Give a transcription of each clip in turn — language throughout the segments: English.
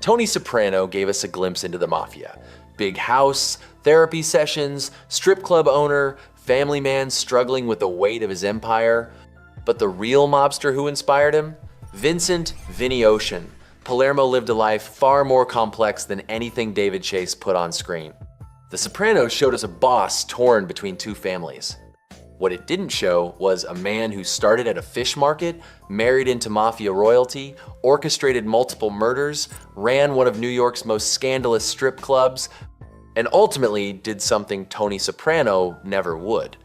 Tony Soprano gave us a glimpse into the Mafia. Big house, therapy sessions, strip club owner, family man struggling with the weight of his empire. But the real mobster who inspired him? Vincent "Vinny Ocean. Palermo lived a life far more complex than anything David Chase put on screen. The Sopranos showed us a boss torn between two families. What it didn't show was a man who started at a fish market, married into Mafia royalty, orchestrated multiple murders, ran one of New York's most scandalous strip clubs, and ultimately did something Tony Soprano never would.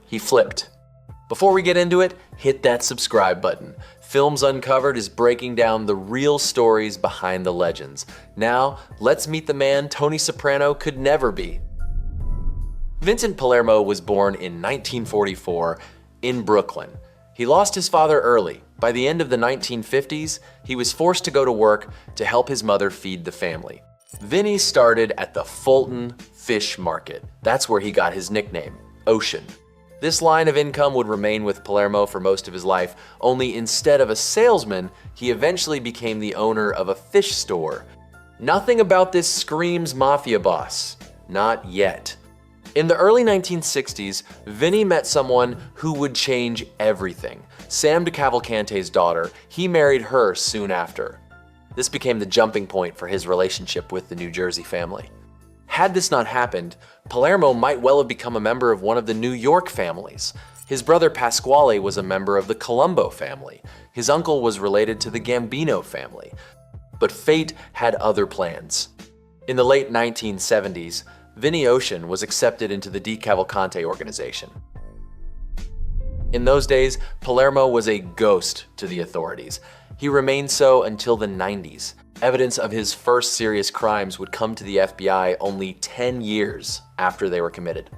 He flipped. Before we get into it, hit that subscribe button. Films Uncovered is breaking down the real stories behind the legends. Now, let's meet the man Tony Soprano could never be. Vincent Palermo was born in 1944 in Brooklyn. He lost his father early. By the end of the 1950s, he was forced to go to work to help his mother feed the family. Vinny started at the Fulton Fish Market. That's where he got his nickname, Ocean. This line of income would remain with Palermo for most of his life, only instead of a salesman, he eventually became the owner of a fish store. Nothing about this screams Mafia boss. Not yet. In the early 1960s, Vinny met someone who would change everything. Sam DeCavalcante's daughter. He married her soon after. This became the jumping point for his relationship with the New Jersey family. Had this not happened, Palermo might well have become a member of one of the New York families. His brother Pasquale was a member of the Colombo family. His uncle was related to the Gambino family. But fate had other plans. In the late 1970s, Vinny Ocean was accepted into the DeCavalcante organization. In those days, Palermo was a ghost to the authorities. He remained so until the 90s. Evidence of his first serious crimes would come to the FBI only 10 years after they were committed.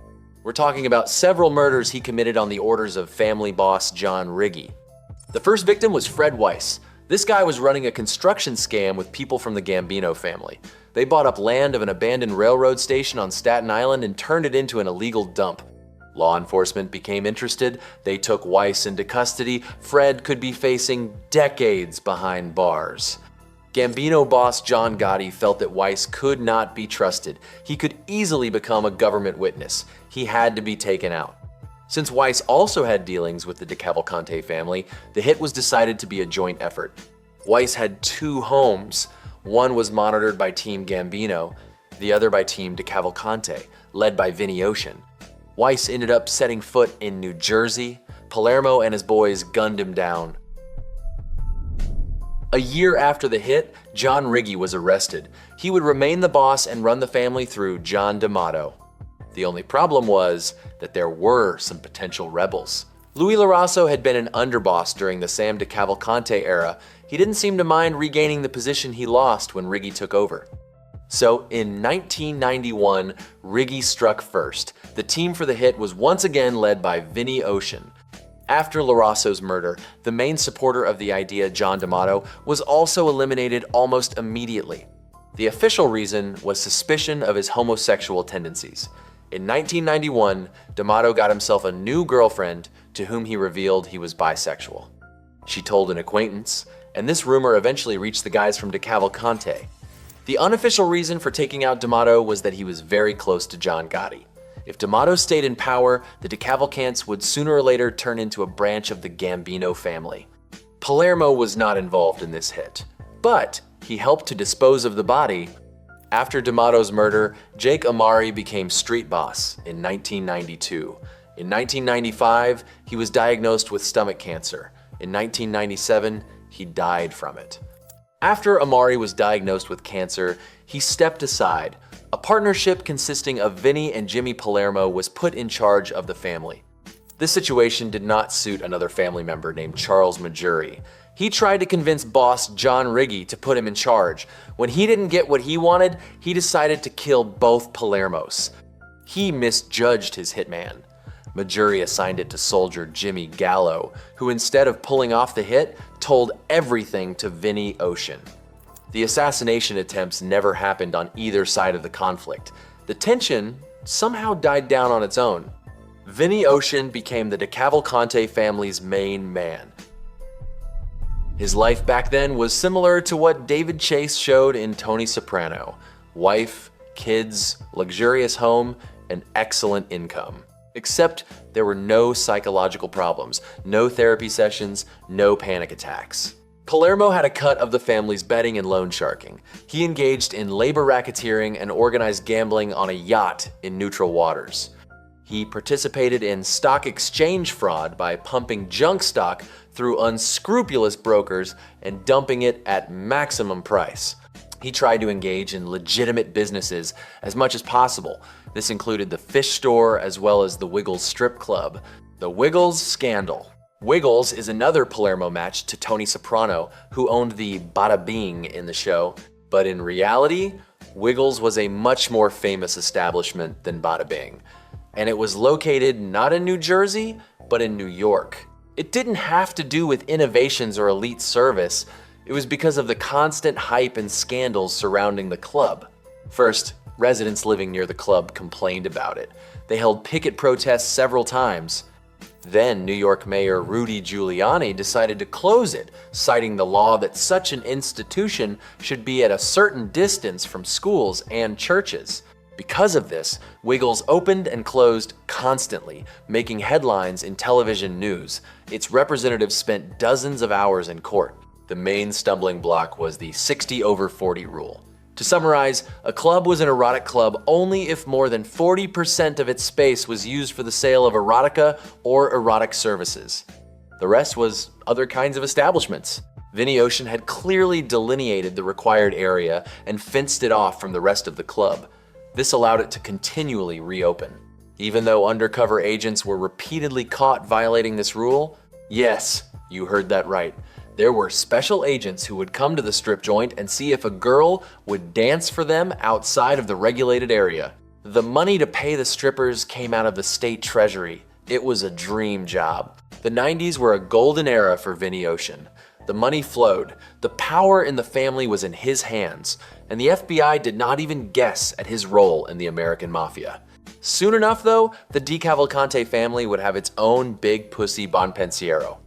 We're talking about several murders he committed on the orders of family boss John Riggi. The first victim was Fred Weiss. This guy was running a construction scam with people from the Gambino family. They bought up land of an abandoned railroad station on Staten Island and turned it into an illegal dump. Law enforcement became interested. They took Weiss into custody. Fred could be facing decades behind bars. Gambino boss John Gotti felt that Weiss could not be trusted. He could easily become a government witness. He had to be taken out. Since Weiss also had dealings with the DeCavalcante family, the hit was decided to be a joint effort. Weiss had two homes. One was monitored by Team Gambino, the other by Team DeCavalcante, led by Vinny Ocean. Weiss ended up setting foot in New Jersey. Palermo and his boys gunned him down. A year after the hit, John Riggi was arrested. He would remain the boss and run the family through John D'Amato. The only problem was that there were some potential rebels. Louis Larasso had been an underboss during the Sam DeCavalcante era. He didn't seem to mind regaining the position he lost when Riggi took over. So in 1991, Riggi struck first. The team for the hit was once again led by Vinny Ocean. After Larasso's murder, the main supporter of the idea, John D'Amato, was also eliminated almost immediately. The official reason was suspicion of his homosexual tendencies. In 1991, D'Amato got himself a new girlfriend to whom he revealed he was bisexual. She told an acquaintance, and this rumor eventually reached the guys from DeCavalcante. The unofficial reason for taking out D'Amato was that he was very close to John Gotti. If D'Amato stayed in power, the DeCavalcantes would sooner or later turn into a branch of the Gambino family. Palermo was not involved in this hit, but he helped to dispose of the body. After D'Amato's murder, Jake Amari became street boss in 1992. In 1995, he was diagnosed with stomach cancer. In 1997, he died from it. After Amari was diagnosed with cancer, he stepped aside. A partnership consisting of Vinny and Jimmy Palermo was put in charge of the family. This situation did not suit another family member named Charles Majuri. He tried to convince boss John Riggi to put him in charge. When he didn't get what he wanted, he decided to kill both Palermos. He misjudged his hitman. Majuri assigned it to soldier Jimmy Gallo, who instead of pulling off the hit, told everything to Vinny Ocean. The assassination attempts never happened on either side of the conflict. The tension somehow died down on its own. Vinny Ocean became the DeCavalcante family's main man. His life back then was similar to what David Chase showed in Tony Soprano: wife, kids, luxurious home, and excellent income. Except there were no psychological problems, no therapy sessions, no panic attacks. Palermo had a cut of the family's betting and loan sharking. He engaged in labor racketeering and organized gambling on a yacht in neutral waters. He participated in stock exchange fraud by pumping junk stock through unscrupulous brokers and dumping it at maximum price. He tried to engage in legitimate businesses as much as possible. This included the fish store as well as the Wiggles strip club. The Wiggles scandal. Wiggles is another Palermo match to Tony Soprano, who owned the Bada Bing in the show. But in reality, Wiggles was a much more famous establishment than Bada Bing. And it was located not in New Jersey, but in New York. It didn't have to do with innovations or elite service. It was because of the constant hype and scandals surrounding the club. First, residents living near the club complained about it. They held picket protests several times. Then New York Mayor Rudy Giuliani decided to close it, citing the law that such an institution should be at a certain distance from schools and churches. Because of this, Wiggles opened and closed constantly, making headlines in television news. Its representatives spent dozens of hours in court. The main stumbling block was the 60/40 rule. To summarize, a club was an erotic club only if more than 40% of its space was used for the sale of erotica or erotic services. The rest was other kinds of establishments. Vinny Ocean had clearly delineated the required area and fenced it off from the rest of the club. This allowed it to continually reopen. Even though undercover agents were repeatedly caught violating this rule, yes, you heard that right. There were special agents who would come to the strip joint and see if a girl would dance for them outside of the regulated area. The money to pay the strippers came out of the state treasury. It was a dream job. The 90s were a golden era for Vinny Ocean. The money flowed, the power in the family was in his hands, and the FBI did not even guess at his role in the American Mafia. Soon enough though, the DeCavalcante family would have its own big pussy bonpensiero.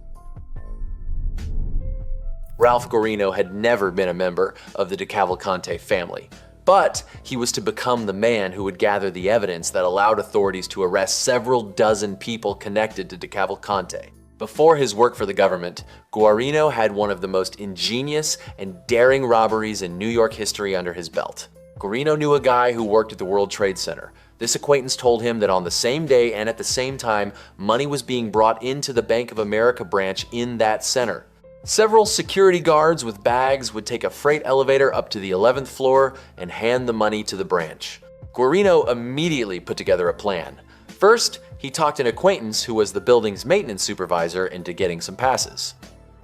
Ralph Guarino had never been a member of the DeCavalcante family, but he was to become the man who would gather the evidence that allowed authorities to arrest several dozen people connected to DeCavalcante. Before his work for the government, Guarino had one of the most ingenious and daring robberies in New York history under his belt. Guarino knew a guy who worked at the World Trade Center. This acquaintance told him that on the same day and at the same time, money was being brought into the Bank of America branch in that center. Several security guards with bags would take a freight elevator up to the 11th floor and hand the money to the branch. Guarino immediately put together a plan. First, he talked an acquaintance who was the building's maintenance supervisor into getting some passes.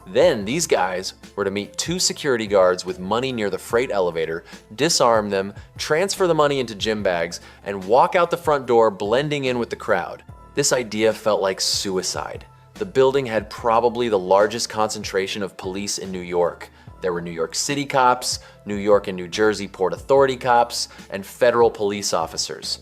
Then these guys were to meet two security guards with money near the freight elevator, disarm them, transfer the money into gym bags, and walk out the front door blending in with the crowd. This idea felt like suicide. The building had probably the largest concentration of police in New York. There were New York City cops, New York and New Jersey Port Authority cops, and federal police officers.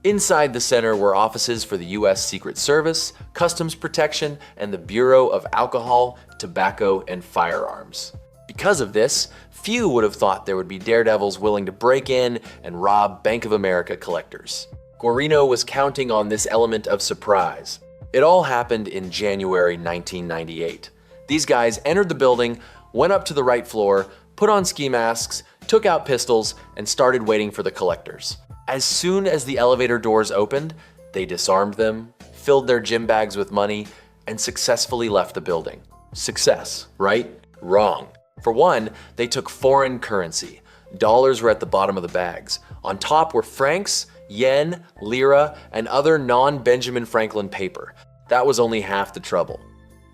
Inside the center were offices for the U.S. Secret Service, Customs Protection, and the Bureau of Alcohol, Tobacco, and Firearms. Because of this, few would have thought there would be daredevils willing to break in and rob Bank of America collectors. Guarino was counting on this element of surprise. It all happened in January 1998. These guys entered the building, went up to the right floor, put on ski masks, took out pistols, and started waiting for the collectors. As soon as the elevator doors opened, they disarmed them, filled their gym bags with money, and successfully left the building. Success, right? Wrong. For one, they took foreign currency. Dollars were at the bottom of the bags. On top were francs, yen, lira, and other non-Benjamin Franklin paper. That was only half the trouble.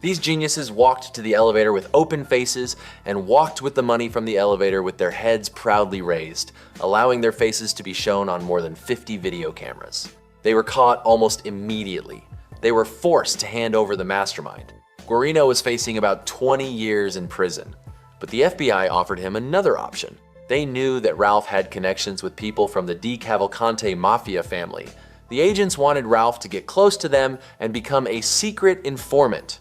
These geniuses walked to the elevator with open faces and walked with the money from the elevator with their heads proudly raised, allowing their faces to be shown on more than 50 video cameras. They were caught almost immediately. They were forced to hand over the mastermind. Guarino was facing about 20 years in prison, but the FBI offered him another option. They knew that Ralph had connections with people from the DeCavalcante Mafia family. The agents wanted Ralph to get close to them and become a secret informant.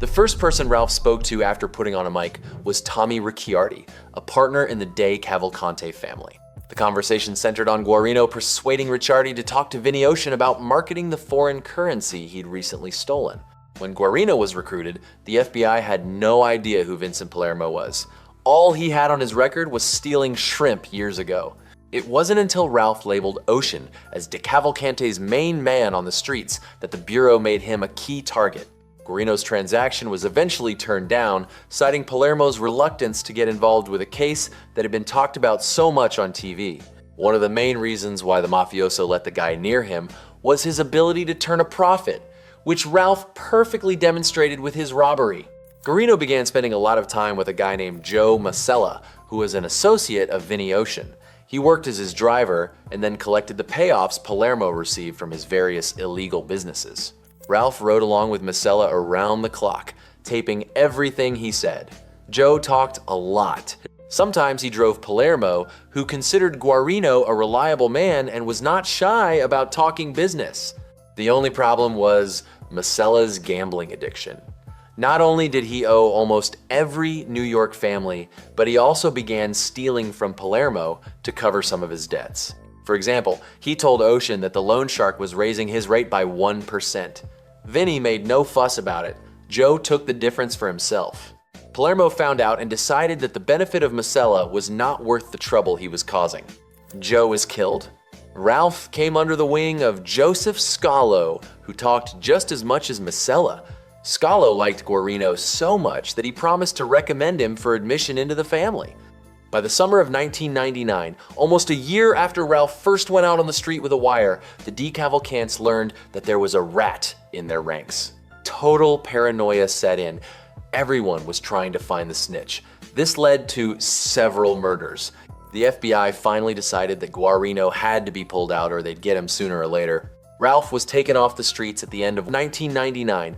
The first person Ralph spoke to after putting on a mic was Tommy Ricciardi, a partner in the DeCavalcante family. The conversation centered on Guarino persuading Ricciardi to talk to Vinny Ocean about marketing the foreign currency he'd recently stolen. When Guarino was recruited, the FBI had no idea who Vincent Palermo was. All he had on his record was stealing shrimp years ago. It wasn't until Ralph labeled Ocean as DeCavalcante's main man on the streets that the Bureau made him a key target. Guarino's transaction was eventually turned down, citing Palermo's reluctance to get involved with a case that had been talked about so much on TV. One of the main reasons why the mafioso let the guy near him was his ability to turn a profit, which Ralph perfectly demonstrated with his robbery. Guarino began spending a lot of time with a guy named Joe Masella, who was an associate of Vinny Ocean. He worked as his driver and then collected the payoffs Palermo received from his various illegal businesses. Ralph rode along with Masella around the clock, taping everything he said. Joe talked a lot. Sometimes he drove Palermo, who considered Guarino a reliable man and was not shy about talking business. The only problem was Masella's gambling addiction. Not only did he owe almost every New York family, but he also began stealing from Palermo to cover some of his debts. For example, he told Ocean that the loan shark was raising his rate by 1%. Vinny made no fuss about it. Joe took the difference for himself. Palermo found out and decided that the benefit of Masella was not worth the trouble he was causing. Joe was killed. Ralph came under the wing of Joseph Scalo, who talked just as much as Masella. Scalo liked Guarino so much that he promised to recommend him for admission into the family. By the summer of 1999, almost a year after Ralph first went out on the street with a wire, the DeCavalcantes learned that there was a rat in their ranks. Total paranoia set in. Everyone was trying to find the snitch. This led to several murders. The FBI finally decided that Guarino had to be pulled out or they'd get him sooner or later. Ralph was taken off the streets at the end of 1999.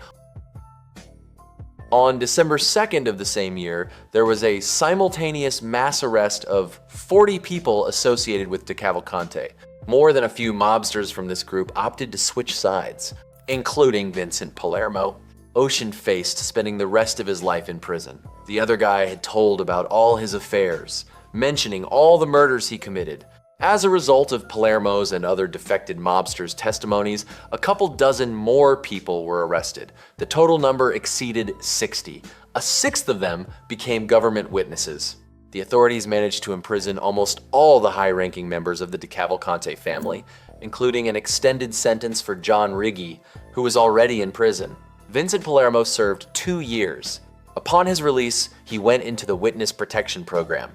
On December 2nd of the same year, there was a simultaneous mass arrest of 40 people associated with DeCavalcante. More than a few mobsters from this group opted to switch sides, including Vincent Palermo. Ocean faced spending the rest of his life in prison. The other guy had told about all his affairs, mentioning all the murders he committed. As a result of Palermo's and other defected mobsters' testimonies, a couple dozen more people were arrested. The total number exceeded 60. A sixth of them became government witnesses. The authorities managed to imprison almost all the high-ranking members of the DeCavalcante family, including an extended sentence for John Riggi, who was already in prison. Vincent Palermo served 2 years. Upon his release, he went into the Witness Protection Program.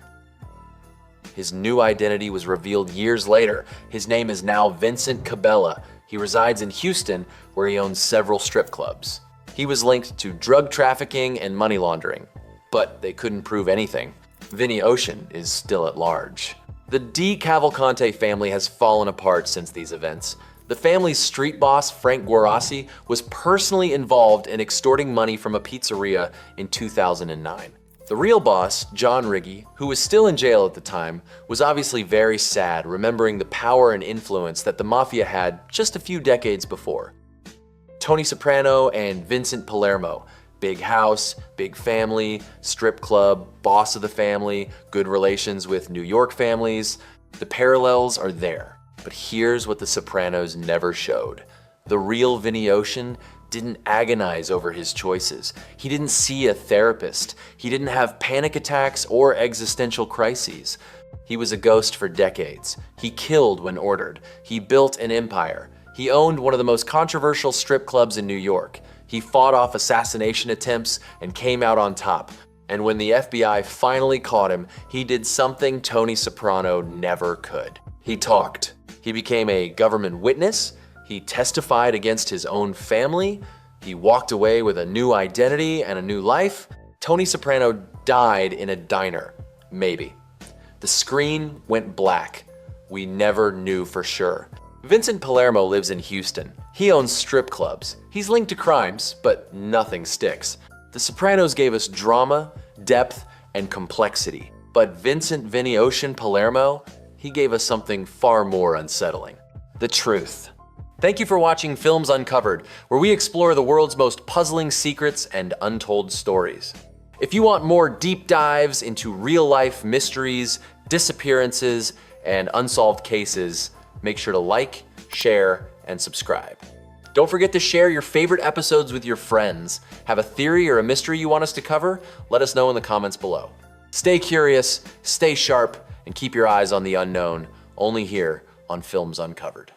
His new identity was revealed years later. His name is now Vincent Cabela. He resides in Houston, where he owns several strip clubs. He was linked to drug trafficking and money laundering, but they couldn't prove anything. Vinny Ocean is still at large. The DeCavalcante family has fallen apart since these events. The family's street boss, Frank Guarassi, was personally involved in extorting money from a pizzeria in 2009. The real boss, John Riggi, who was still in jail at the time, was obviously very sad, remembering the power and influence that the Mafia had just a few decades before. Tony Soprano and Vincent Palermo, big house, big family, strip club, boss of the family, good relations with New York families. The parallels are there, but here's what the Sopranos never showed. The real Vinny Ocean didn't agonize over his choices. He didn't see a therapist. He didn't have panic attacks or existential crises. He was a ghost for decades. He killed when ordered. He built an empire. He owned one of the most controversial strip clubs in New York. He fought off assassination attempts and came out on top. And when the FBI finally caught him, he did something Tony Soprano never could. He talked. He became a government witness. He testified against his own family. He walked away with a new identity and a new life. Tony Soprano died in a diner. Maybe. The screen went black. We never knew for sure. Vincent Palermo lives in Houston. He owns strip clubs. He's linked to crimes, but nothing sticks. The Sopranos gave us drama, depth, and complexity. But Vincent Vinny Ocean Palermo, he gave us something far more unsettling. The truth. Thank you for watching Films Uncovered, where we explore the world's most puzzling secrets and untold stories. If you want more deep dives into real-life mysteries, disappearances, and unsolved cases, make sure to like, share, and subscribe. Don't forget to share your favorite episodes with your friends. Have a theory or a mystery you want us to cover? Let us know in the comments below. Stay curious, stay sharp, and keep your eyes on the unknown, only here on Films Uncovered.